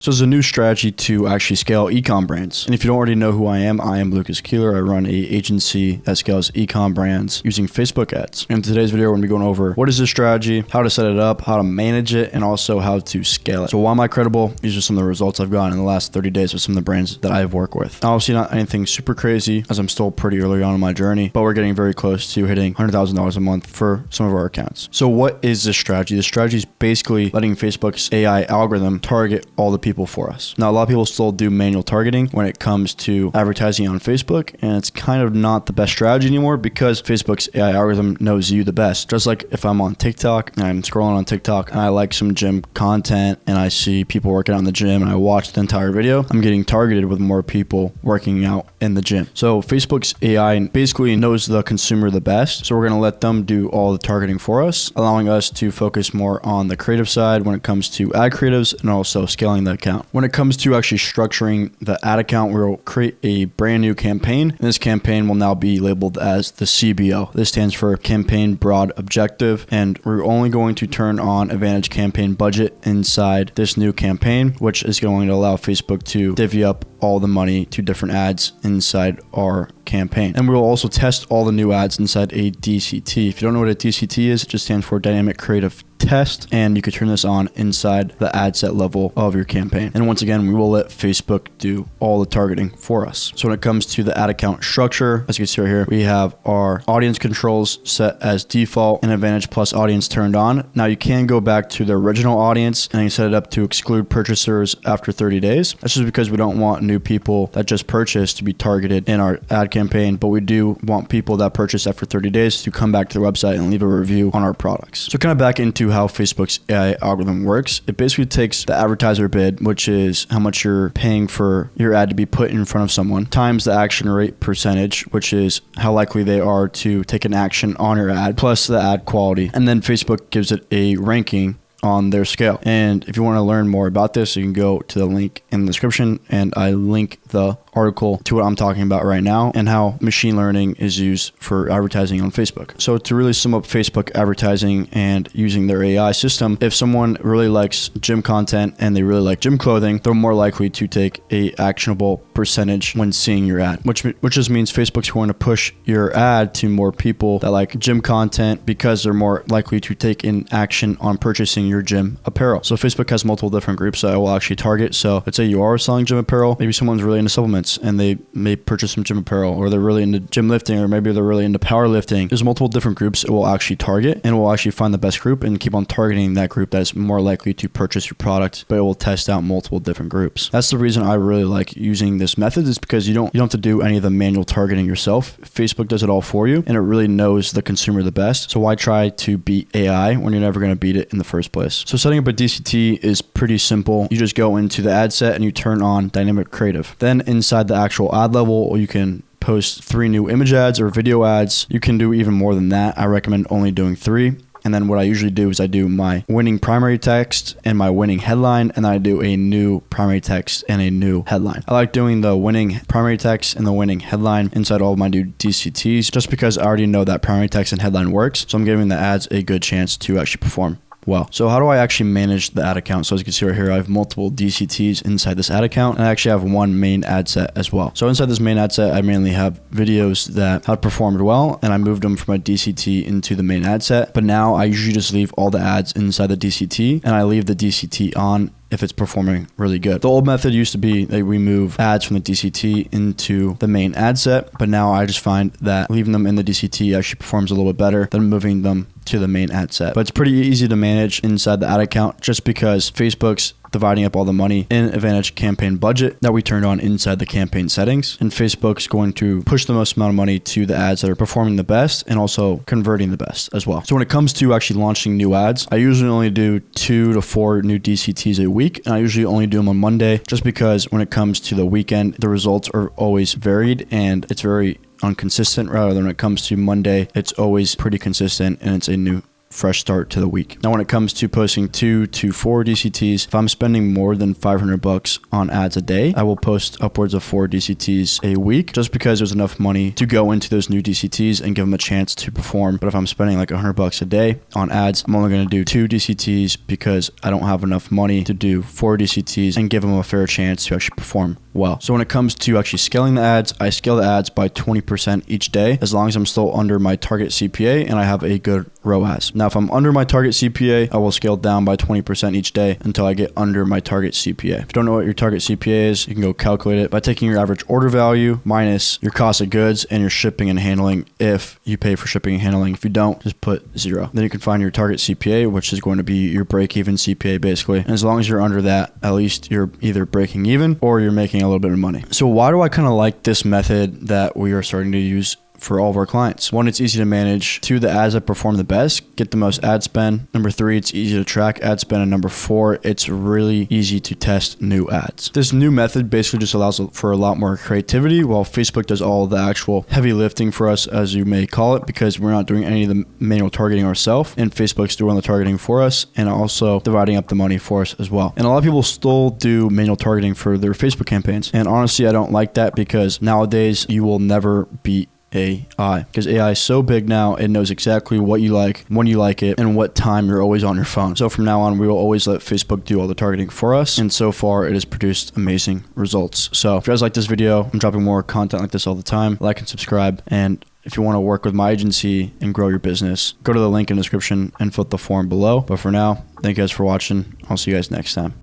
So there's a new strategy to actually scale e-com brands. And if you don't already know who I am Keeler. I run a agency that scales e-com brands using Facebook ads. In today's video, we're gonna be going over what is this strategy, how to set it up, how to manage it, and also how to scale it. So why am I credible? These are some of the results I've gotten in the last 30 days with some of the brands that I've worked with. Obviously not anything super crazy as I'm still pretty early on in my journey, but we're getting very close to hitting $100,000 a month for some of our accounts. So what is this strategy? This strategy is basically letting Facebook's AI algorithm target all the people for us. Now, a lot of people still do manual targeting when it comes to advertising on Facebook, and it's kind of not the best strategy anymore because Facebook's AI algorithm knows you the best. Just like if I'm on TikTok and I'm scrolling on TikTok and I like some gym content and I see people working out in the gym and I watch the entire video, I'm getting targeted with more people working out in the gym. So Facebook's AI basically knows the consumer the best. So we're going to let them do all the targeting for us, allowing us to focus more on the creative side when it comes to ad creatives and also scaling the account. When it comes to actually structuring the ad account, we'll create a brand new campaign. And this campaign will now be labeled as the CBO. This stands for Campaign Broad Objective. And we're only going to turn on Advantage Campaign Budget inside this new campaign, which is going to allow Facebook to divvy up all the money to different ads inside our campaign. And we will also test all the new ads inside a DCT. If you don't know what a DCT is, it just stands for Dynamic Creative Test, and you could turn this on inside the ad set level of your campaign. And once again, we will let Facebook do all the targeting for us. So when it comes to the ad account structure, as you can see right here, we have our audience controls set as default and Advantage Plus audience turned on. Now you can go back to the original audience and you set it up to exclude purchasers after 30 days. That's just because we don't want new people that just purchased to be targeted in our ad campaign, but we do want people that purchase after 30 days to come back to the website and leave a review on our products. So kind of back into how Facebook's AI algorithm works. It basically takes the advertiser bid, which is how much you're paying for your ad to be put in front of someone, times the action rate percentage, which is how likely they are to take an action on your ad, plus the ad quality. And then Facebook gives it a ranking on their scale. And if you want to learn more about this, you can go to the link in the description, and I link the article to what I'm talking about right now and how machine learning is used for advertising on Facebook. So to really sum up Facebook advertising and using their AI system, if someone really likes gym content and they really like gym clothing, they're more likely to take a actionable percentage when seeing your ad, which just means Facebook's going to push your ad to more people that like gym content because they're more likely to take in action on purchasing your gym apparel. So Facebook has multiple different groups that I will actually target. So let's say you are selling gym apparel, maybe someone's really into supplements and they may purchase some gym apparel, or they're really into gym lifting, or maybe they're really into powerlifting. There's multiple different groups it will actually target, and it will actually find the best group and keep on targeting that group that is more likely to purchase your product, but it will test out multiple different groups. That's the reason I really like using this method, is because you don't have to do any of the manual targeting yourself. Facebook does it all for you, and it really knows the consumer the best. So why try to beat AI when you're never going to beat it in the first place? So setting up a DCT is pretty simple. You just go into the ad set and you turn on dynamic creative. Then inside the actual ad level, you can post 3 new image ads or video ads. You can do even more than that. I recommend only doing 3. And then what I usually do is I do my winning primary text and my winning headline, and then I do a new primary text and a new headline. I like doing the winning primary text and the winning headline inside all of my new DCTs just because I already know that primary text and headline works. So I'm giving the ads a good chance to actually perform well. So how do I actually manage the ad account? So as you can see right here, I have multiple DCTs inside this ad account, and I actually have one main ad set as well. So inside this main ad set, I mainly have videos that have performed well, and I moved them from a DCT into the main ad set. But now I usually just leave all the ads inside the DCT, and I leave the DCT on if it's performing really good. The old method used to be that we move ads from the DCT into the main ad set, but now I just find that leaving them in the DCT actually performs a little bit better than moving them to the main ad set. But it's pretty easy to manage inside the ad account just because Facebook's dividing up all the money in Advantage Campaign Budget that we turned on inside the campaign settings. And Facebook's going to push the most amount of money to the ads that are performing the best and also converting the best as well. So when it comes to actually launching new ads, I usually only do 2 to 4 new DCTs a week. And I usually only do them on Monday just because when it comes to the weekend, the results are always varied and it's very inconsistent, rather than when it comes to Monday, it's always pretty consistent and it's a new fresh start to the week. Now, when it comes to posting 2 to 4 DCTs, if I'm spending more than $500 on ads a day, I will post upwards of 4 DCTs a week, just because there's enough money to go into those new DCTs and give them a chance to perform. But if I'm spending like $100 a day on ads, I'm only going to do 2 DCTs because I don't have enough money to do 4 DCTs and give them a fair chance to actually perform well. So when it comes to actually scaling the ads, I scale the ads by 20% each day, as long as I'm still under my target CPA and I have a good ROAS. Now, if I'm under my target CPA, I will scale down by 20% each day until I get under my target CPA. If you don't know what your target CPA is, you can go calculate it by taking your average order value minus your cost of goods and your shipping and handling if you pay for shipping and handling. If you don't, just put 0. Then you can find your target CPA, which is going to be your break-even CPA basically. And as long as you're under that, at least you're either breaking even or you're making a little bit of money. So why do I kind of like this method that we are starting to use for all of our clients? 1, it's easy to manage. 2, the ads that perform the best get the most ad spend. Number 3, it's easy to track ad spend. And number 4, it's really easy to test new ads. This new method basically just allows for a lot more creativity, while Facebook does all the actual heavy lifting for us, as you may call it, because we're not doing any of the manual targeting ourselves, and Facebook's doing the targeting for us and also dividing up the money for us as well. And a lot of people still do manual targeting for their Facebook campaigns. And honestly, I don't like that, because nowadays you will never beat AI, because AI is so big now, it knows exactly what you like, when you like it, and what time you're always on your phone. So from now on, we will always let Facebook do all the targeting for us, and so far it has produced amazing results. So if you guys like this video, I'm dropping more content like this all the time. Like and subscribe, and if you want to work with my agency and grow your business, go to the link in the description and fill out the form below. But for now, thank you guys for watching. I'll see you guys next time.